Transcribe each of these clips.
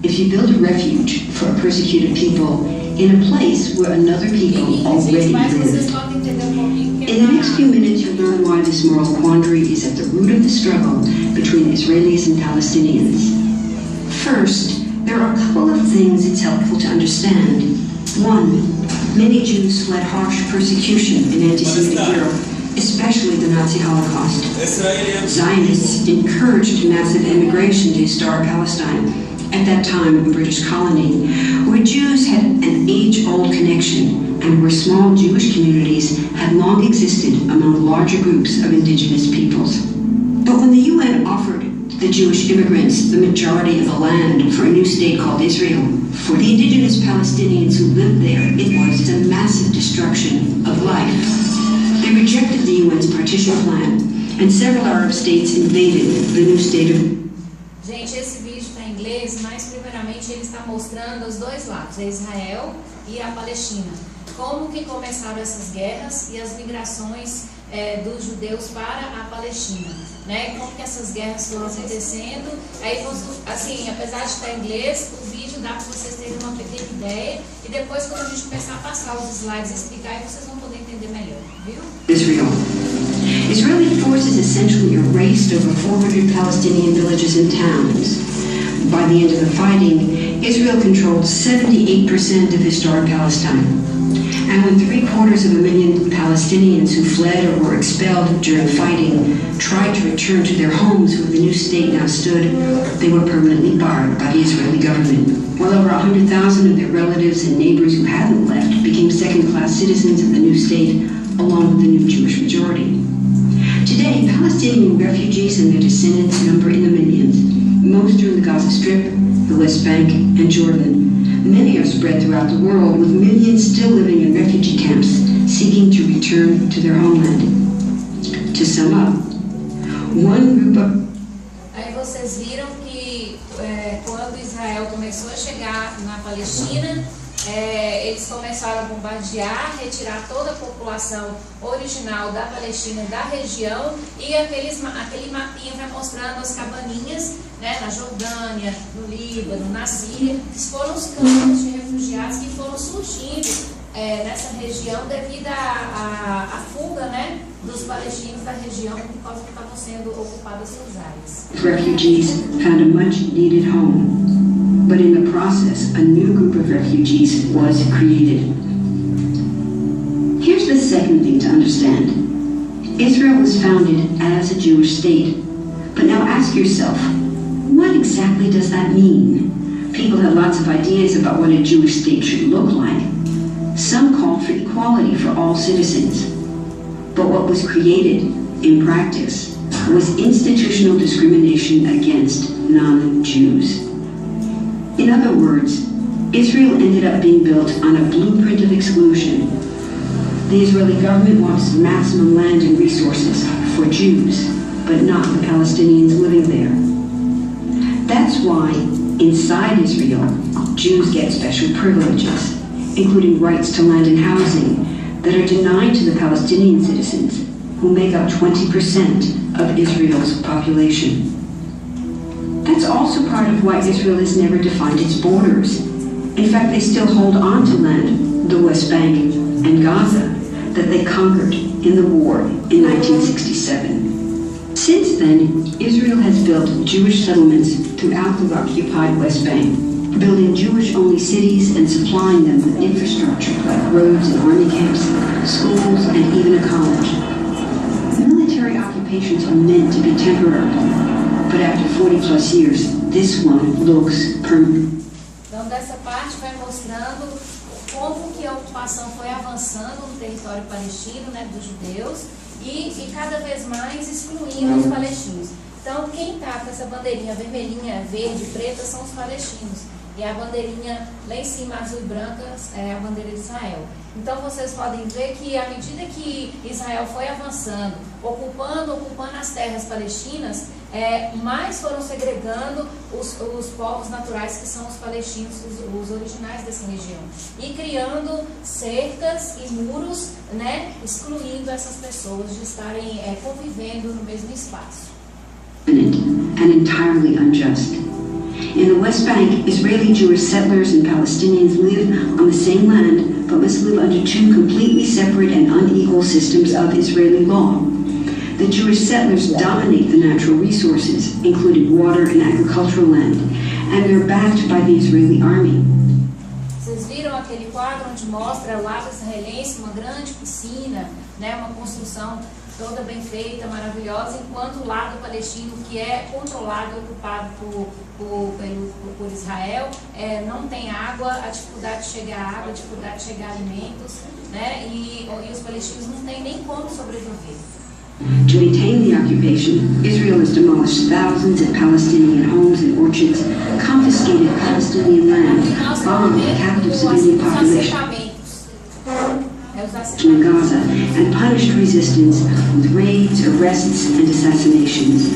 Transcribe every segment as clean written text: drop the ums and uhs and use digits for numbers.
If you build a refuge for a persecuted people in a place where another people already live, in the next few minutes you'll learn why this moral quandary is at the root of the struggle between Israelis and Palestinians. First, there are a couple of things it's helpful to understand. One, many Jews fled harsh persecution in anti-Semitic Europe, especially the Nazi Holocaust. Zionists encouraged massive immigration to historic Palestine, at that time a British colony, where Jews had an age-old connection and where small Jewish communities had long existed among larger groups of indigenous peoples. But when the UN offered the Jewish immigrants the majority of the land for a new state called Israel, for the indigenous Palestinians who lived there, it was a massive destruction of life. They rejected the UN's partition plan, and several Arab states invaded the new state of... Gente, esse vídeo está em inglês, mas primeiramente ele está mostrando os dois lados, Israel e a Palestina. Como que começaram essas guerras e as migrações dos judeus para a Palestina, né? Como que essas guerras foram acontecendo. Aí, assim, apesar de estar em inglês, o vídeo dá para vocês terem uma pequena ideia e depois quando a gente começar a passar os slides e explicar, aí vocês vão poder entender melhor, viu? Israeli forces essentially erased over 400 Palestinian villages and towns. By the end of the fighting, Israel controlled 78% of historic Palestine. And when 750,000 Palestinians who fled or were expelled during fighting tried to return to their homes where the new state now stood, they were permanently barred by the Israeli government. Well over 100,000 of their relatives and neighbors who hadn't left became second-class citizens of the new state, along with the new Jewish majority. Today, Palestinian refugees and their descendants number in the millions. Most are in the Gaza Strip, the West Bank, and Jordan. Many are spread throughout the world, with millions still living in refugee camps, seeking to return to their homeland. To sum up, one group of... Aí vocês viram que quando Israel começou a chegar na Palestina, eles começaram a bombardear, retirar toda a população original da Palestina e da região, e aquele mapinha vai mostrando as cabaninhas, né, na Jordânia, no Líbano, na Síria, que foram os campos de refugiados que foram surgindo nessa região devido à fuga, né, dos palestinos da região por causa que estavam sendo ocupadas suas áreas. Refugees found a much needed home, but in the process a new group of refugees was created. Here's the second thing to understand. Israel was founded as a Jewish state, but now ask yourself, what exactly does that mean? People have lots of ideas about what a Jewish state should look like. Some call for equality for all citizens. But what was created, in practice, was institutional discrimination against non-Jews. In other words, Israel ended up being built on a blueprint of exclusion. The Israeli government wants maximum land and resources for Jews, but not the Palestinians living there. That's why, inside Israel, Jews get special privileges, including rights to land and housing, that are denied to the Palestinian citizens, who make up 20% of Israel's population. That's also part of why Israel has never defined its borders. In fact, they still hold on to land, the West Bank and Gaza, that they conquered in the war in 1967. Since then, Israel has built Jewish settlements throughout the occupied West Bank, building Jewish-only cities and supplying them with infrastructure like roads and army camps, schools, and even a college. Military occupations are meant to be temporary, but after 40+ years, this one looks permanent. Então, dessa parte vai mostrando como que a ocupação foi avançando no território palestino, né, dos judeus, e cada vez mais excluindo os palestinos. Então, quem está com essa bandeirinha vermelhinha, verde, preta, são os palestinos. E a bandeirinha lá em cima, azul e branca, é a bandeira de Israel. Então, vocês podem ver que, à medida que Israel foi avançando, ocupando as terras palestinas, mais foram segregando os povos naturais, que são os palestinos, os originais dessa região. E criando cercas e muros, né, excluindo essas pessoas de estarem convivendo no mesmo espaço. And entirely unjust. In the West Bank, Israeli Jewish settlers and Palestinians live on the same land, but must live under two completely separate and unequal systems of Israeli law. The Jewish settlers dominate the natural resources, including water and agricultural land, and they're backed by the Israeli army. Vocês viram aquele quadro onde mostra o lago israelense, uma grande piscina, né, uma construção toda bem feita, maravilhosa, enquanto o lado palestino, que é controlado e ocupado por Israel, não tem água, a dificuldade de chegar água, a dificuldade de chegar alimentos, né, e os palestinos não têm nem como sobreviver. To maintain the occupation, Israel has demolished thousands of Palestinian homes and orchards, confiscated Palestinian land, bombed the captive civilian population in Gaza, and punished resistance with raids, arrests, and assassinations,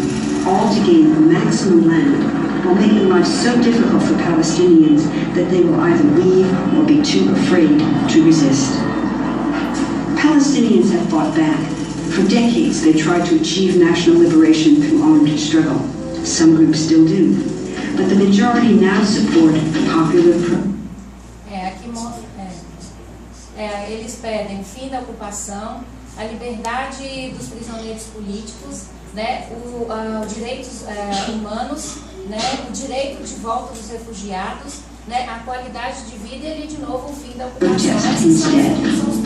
all to gain the maximum land, while making life so difficult for Palestinians that they will either leave or be too afraid to resist. Palestinians have fought back. For decades, they tried to achieve national liberation through armed struggle. Some groups still do. But the majority now support popular eles pedem o fim da ocupação, a liberdade dos prisioneiros políticos, né, os direitos humanos, né, o direito de volta dos refugiados, né, a qualidade de vida e ali de novo o fim da ocupação. Esses são os